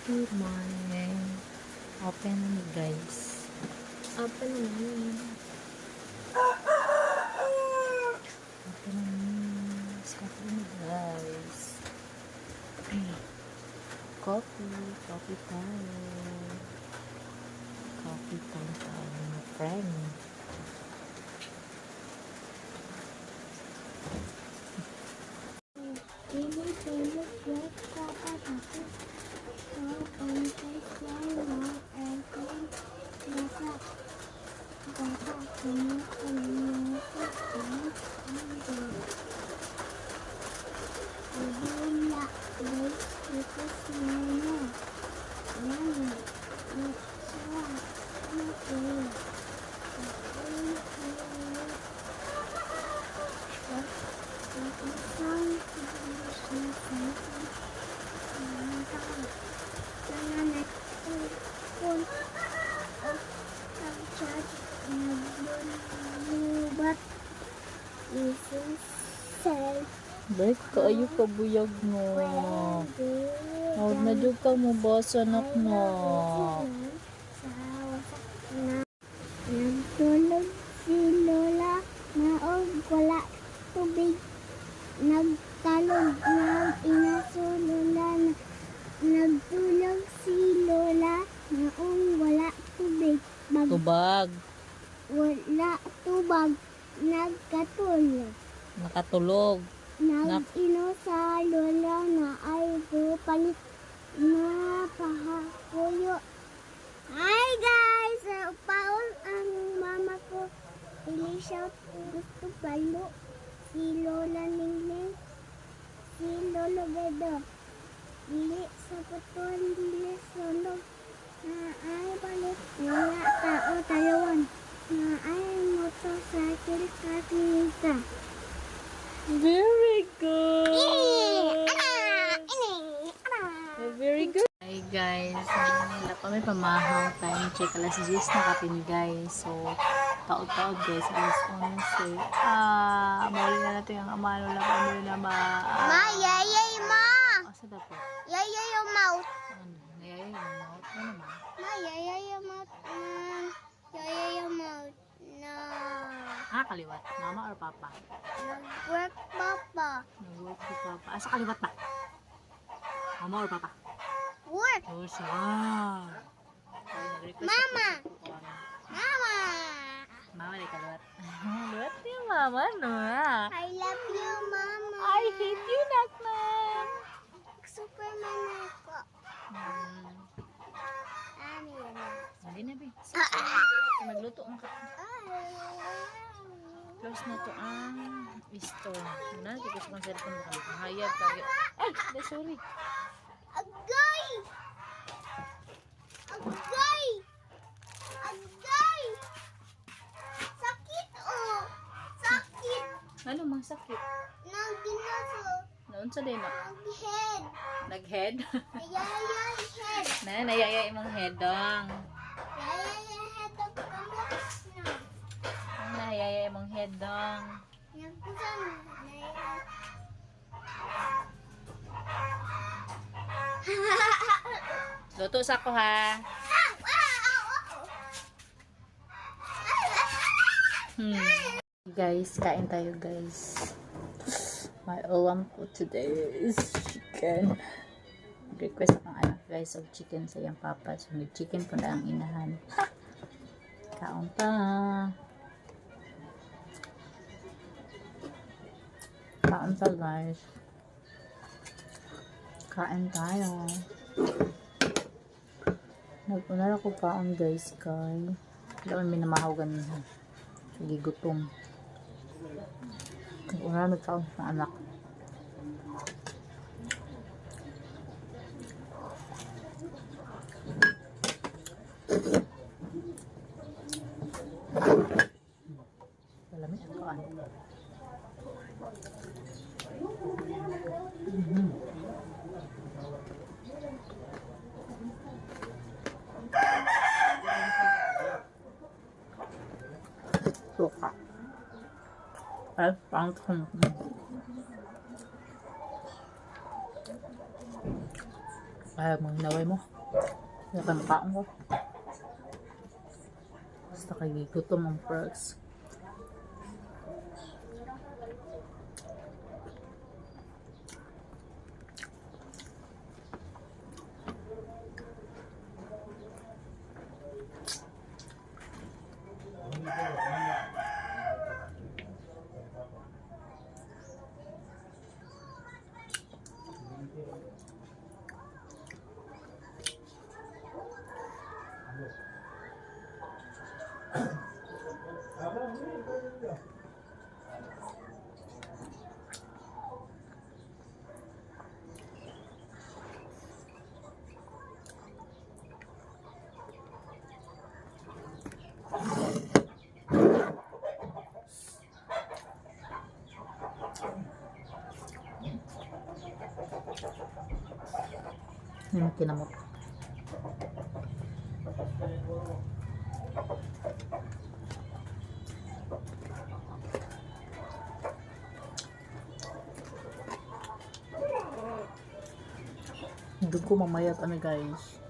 Good morning. Open na guys. Open na. Open na. Coffee na guys. Coffee time. Coffee time tayo mga friend. Baik kaayo ka buyag mo. Hawad na dyan ka mo basa anak na. Nagtulog si Lola naog wala tubig. Nagtalog ng inaso Lola na nagtulog si Lola naong wala tubig. Tubag. Wala tubag. Nagkatulog. Nakatulog. Nag-ino sa Lola na ay palit na pahakuyo. Hi guys! Paul ang mama ko. Shout gusto palo. Si Lola Ningling. Si Lolo Bedo. Dili sa patuan dili solog. Na ay palit. Wala tao talawan. Na ay motorcycle katinita. Very good. Very good. Hi guys, nila kami pamahaw time check alas 10 na kapin guys. So taod-taod guys alas 11. Muli na natin ang amano lang kami na Ma, yayay ma. Asa dapat? Yayay yung mouth. Ano? Nayayay yung mouth. Ano naman? Ma, yayay yung mouth. Yayay yung mouth. Na. Kaliwat. Mama or papa? Nag-work papa. Nag-work si papa. Asa kaliwat ba? Mama or papa? Work. Oh, siya. Mama. Mama. Mama di kaliwat. Kaliwat yung mama, no? I love you, mama. I hate you, Nakman. Superman ako. Ano yun? Hindi na, Bi. Magluto ang ka. Close na to ang store. Na, kikis kong cellphone mo kami. Hayag tayo. Ay, sorry. Agay! Agay! Agay! Sakit oh! Sakit! Ano mang sakit? Nang ginaso. Noon sa din Nag-head. Nag-head? Nayayay head. Nayaya imong headong. Nayayay head of kamoks na. Nayaya imong headong. Nagkusan. Nayayay. Luto sa ko ha. Guys, kain tayo guys. My ulam ko today is chicken. Request ang anak guys of chicken sa iyang papa. So, chicken po na ang inahan. Kaon pa. Kaon pa guys. Kain tayo. Nagpunar ako kaon guys kay. Daon minamahaw ganun. Sige gutom. Nagpunar nagkaon sa anak. Malamig ang kaon. Suka. Ay, pangkong. Ay, mga naway mo. Nakantaan ko. Basta kagigutom ang perks. Yung kinamot. Dugo mamayat ano guys.